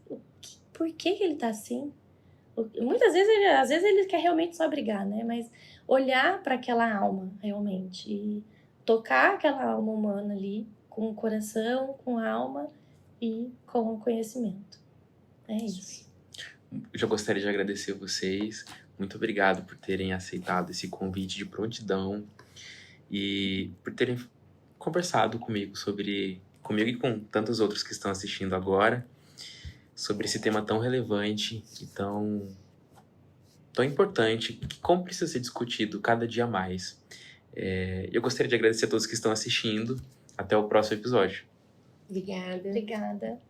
por que ele tá assim? Muitas vezes, às vezes ele quer realmente só brigar, né, mas olhar para aquela alma, realmente, e tocar aquela alma humana ali, com o coração, com a alma e com o conhecimento. É isso. Eu já gostaria de agradecer a vocês. Muito obrigado por terem aceitado esse convite de prontidão e por terem conversado comigo e com tantos outros que estão assistindo agora, sobre esse tema tão relevante e tão importante, que como precisa ser discutido cada dia mais. Eu gostaria de agradecer a todos que estão assistindo. Até o próximo episódio. Obrigada. Obrigada.